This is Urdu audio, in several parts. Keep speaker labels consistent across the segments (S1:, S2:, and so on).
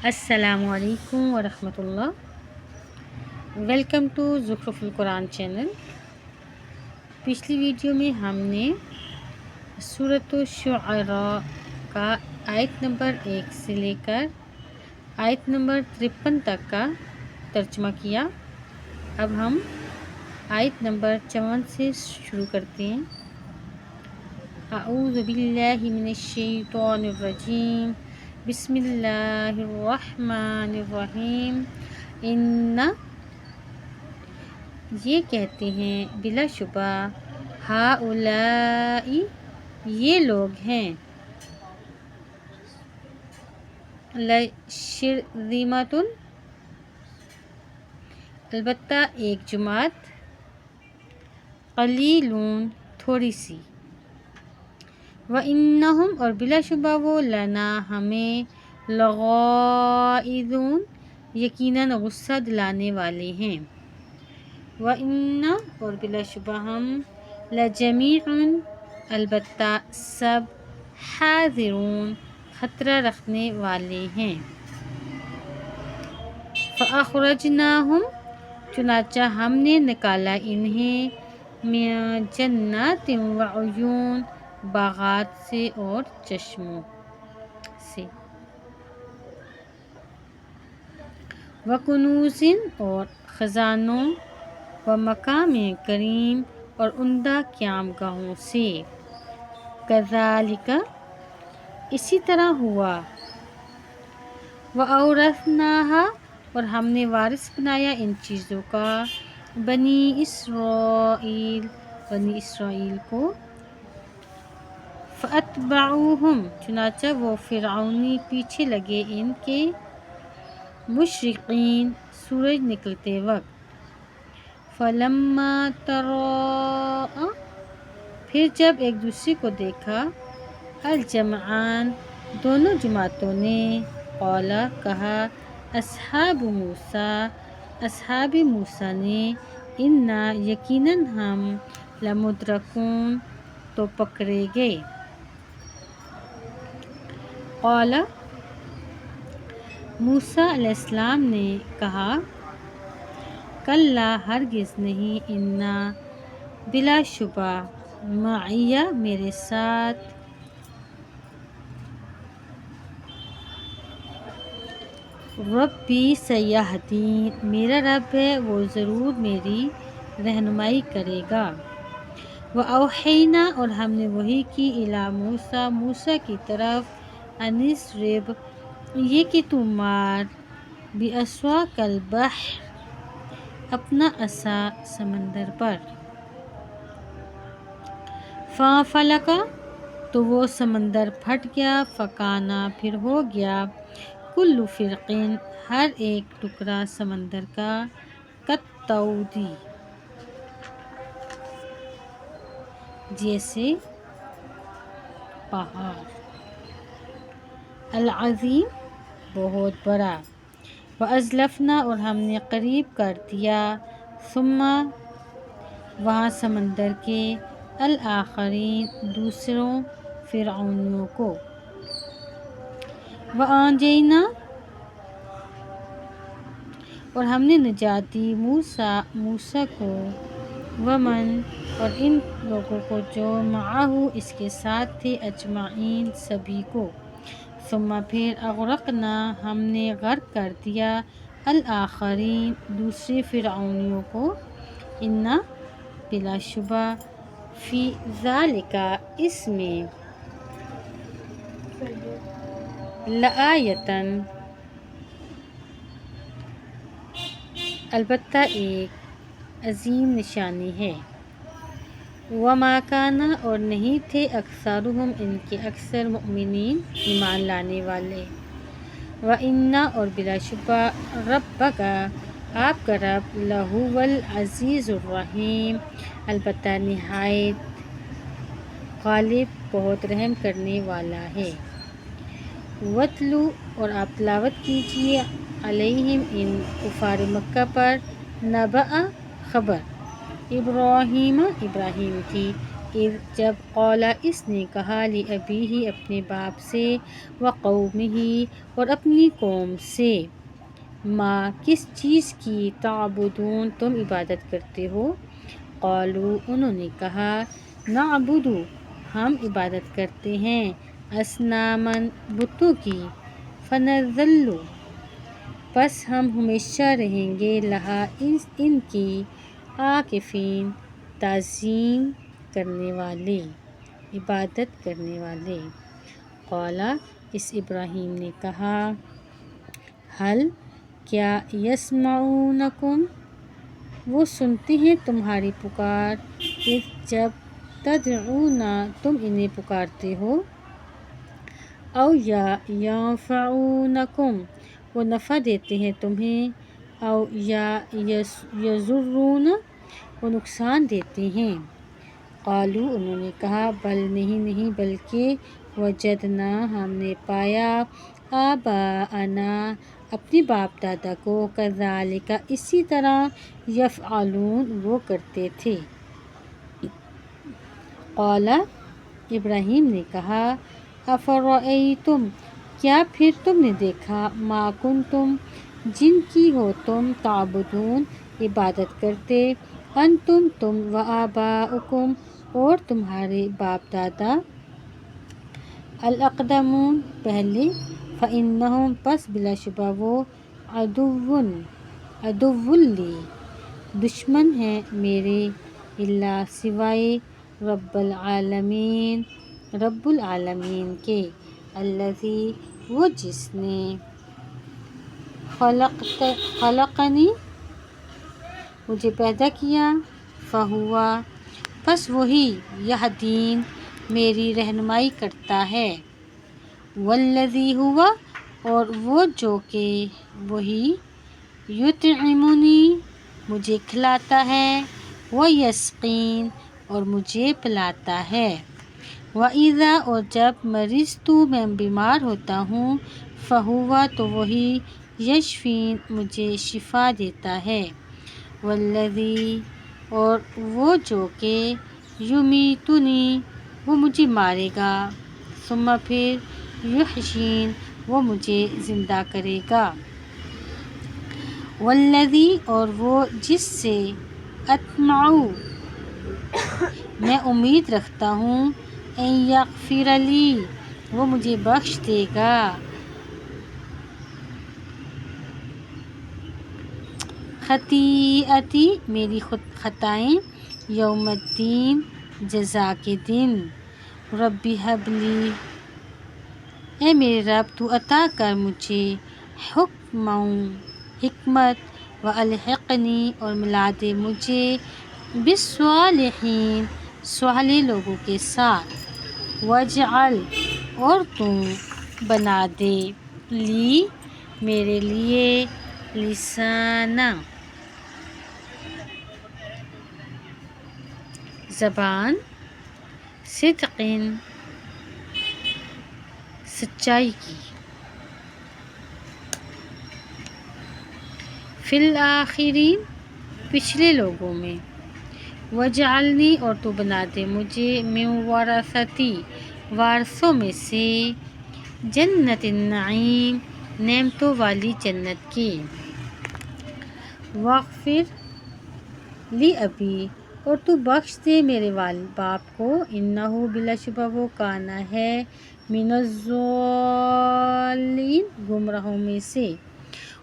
S1: السلام علیکم ورحمۃ اللہ۔ ویلکم ٹو زخرف القرآن چینل۔ پچھلی ویڈیو میں ہم نے سورۃ الشعراء کا آیت نمبر 1 سے لے کر آیت نمبر 53 تک کا ترجمہ کیا۔ اب ہم آیت نمبر 54 سے شروع کرتے ہیں۔ اعوذ باللہ من الشیطان الرجیم، بسم اللہ الرحمن الرحیم۔ ان یہ کہتے ہیں، بلا شبہ، ہؤلاء یہ لوگ ہیں، لشرذمۃ البتہ ایک جماعت، قلیلون تھوڑی سی، وَإِنَّهُمْ اور بلا شبہ وہ، لنا ہمیں، لغائظون یقیناً غصہ دلانے والے ہیں، وَإِنَّ اور بلا شبہ ہم، لجمیع البتہ سب، حاذرون خطرہ رکھنے والے ہیں، فَأَخْرَجْنَاهُمْ چنانچہ ہم نے نکالا انہیں، من جنات وعیون باغات سے اور چشموں سے، وکنوز اور خزانوں، ومقام کریم اور عمدہ قیام گاہوں سے، کذالک اسی طرح ہوا، وَأَوْرَثْنَاهَا اور ہم نے وارث بنایا ان چیزوں کا، بنی اسرائیل بنی اسرائیل کو، فَأَتْبَعُوهُمْ چنانچہ وہ فرعونی پیچھے لگے ان کے، مشرقین سورج نکلتے وقت، فَلَمَّا تَرَاءَ پھر جب ایک دوسرے کو دیکھا، الجمعان دونوں جماعتوں نے، قال کہا، اصحاب موسیٰ اصحاب موسیٰ نے، انا یقیناً ہم، لمدرکون تو پکڑے گئے، قال موسیٰ علیہ السلام نے کہا، کلا ہرگز نہیں، انا بلا شبہ، معی میرے ساتھ، ربی سیہدین میرا رب ہے وہ ضرور میری رہنمائی کرے گا، وَأَوْحَيْنَا اور ہم نے وحی کی، الی موسیٰ موسیٰ کی طرف، ان اضرب یہ کہ تو مار، بعصاک البحر اپنا عصا سمندر پر، فانفلق تو وہ سمندر پھٹ گیا، فکان پھر ہو گیا، کل فرق ہر ایک ٹکڑا سمندر کا، کالطود جیسے پہاڑ، العظیم بہت بڑا، وَأَزْلَفْنَا اور ہم نے قریب کر دیا، ثم وہاں سمندر کے، الآخرین دوسروں فرعونیوں کو، وَأَنجَيْنَا اور ہم نے نجات دی، موسیٰ کو، ومن اور ان لوگوں کو جو معہو اس کے ساتھ تھے، اجمعین سبھی کو، ثم پھر اغرقنا ہم نے غرق کر دیا، الآخرین دوسرے فرعونیوں کو، انا بلا شبہ، فی ذالک اس میں، لآیۃ البتہ ایک عظیم نشانی ہے، وما کان اور نہیں تھے، اکثرہم ان کے اکثر، مؤمنین ایمان لانے والے، وَإِنَّ اور بلا شبہ، ربک آپ کا رب، لہو العزیز الرحیم البتہ نہایت غالب بہت رحم کرنے والا ہے، وَاتْلُو اور آپ تلاوت کیجیے، علیہم ان کفار مکہ پر، نبأ خبر، ابراہیم ابراہیم کی، اذ جب قولا اس نے کہا لأبیہ اپنے باپ سے وقومہ اور اپنی قوم سے ما کس چیز کی تعبدون تم عبادت کرتے ہو قالوا انہوں نے کہا نعبد ہم عبادت کرتے ہیں اصنامن بتوں کی فنظل پس ہم ہمیشہ رہیں گے لہا ان کی عاکفین تعظیم کرنے والے عبادت کرنے والے قالا اس ابراہیم نے کہا حل کیا یسمعونکم وہ سنتے ہیں تمہاری پکار اذ جب تدعون تم انہیں پکارتے ہو او یا ینفعونکم وہ نفع دیتے ہیں تمہیں او یا یضرون وہ نقصان دیتے ہیں قالو انہوں نے کہا بل نہیں بلکہ وجدنا ہم نے پایا آباءنا اپنے باپ دادا کو کذالک اسی طرح یفعلون وہ کرتے تھے قال ابراہیم نے کہا افرأیتم کیا پھر تم نے دیکھا ما کنتم جن کی ہو تم تعبدون عبادت کرتے انتم تم و آباؤکم اور تمہارے باپ دادا الاقدمون پہلے فإنہم پس بلا شبہ وہ عدو لی دشمن ہیں میرے الا سوائے رب العالمین کے الذی وہ جس نے خلقنی مجھے پیدا کیا فہوا پس وہی یہدین میری رہنمائی کرتا ہے والذی ہوا اور وہ جو کہ وہی یطعمنی مجھے کھلاتا ہے ویسقین اور مجھے پلاتا ہے وَإِذَا اور جب مرضت میں بیمار ہوتا ہوں فہوا تو وہی یشفین مجھے شفا دیتا ہے والذی اور وہ جو کہ یمیتنی وہ مجھے مارے گا ثم پھر یحیین وہ مجھے زندہ کرے گا والذی اور وہ جس سے اطمع میں امید رکھتا ہوں ان یغفر لی وہ مجھے بخش دے گا خطیئتی میری خطائیں یوم الدین جزا کے دن ربی حب لی اے میرے رب تو عطا کر مجھے حکمت و الحقنی اور ملا دے مجھے بالصالحین صالح لوگوں کے ساتھ وجعل اور تم بنا دے لی میرے لیے لسانہ زبان صدقین سچائی کی فی الآخرین پچھلے لوگوں میں وجعلنی اور تو بنا دے مجھے من ورثتی وارثوں میں سے جنت النعیم نعمتوں والی جنت کی واغفر لی ابی اور تو بخش دے میرے باپ کو انہو بلا شبہ وہ کانا ہے من الضالین گمراہوں میں سے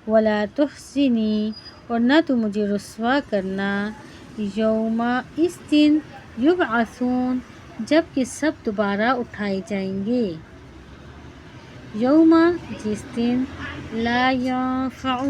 S1: ولا تخزنی اور نہ تو مجھے رسوا کرنا یوم اس دن یبعثون جب کہ سب دوبارہ اٹھائے جائیں گے یوم جس دن لا ینفع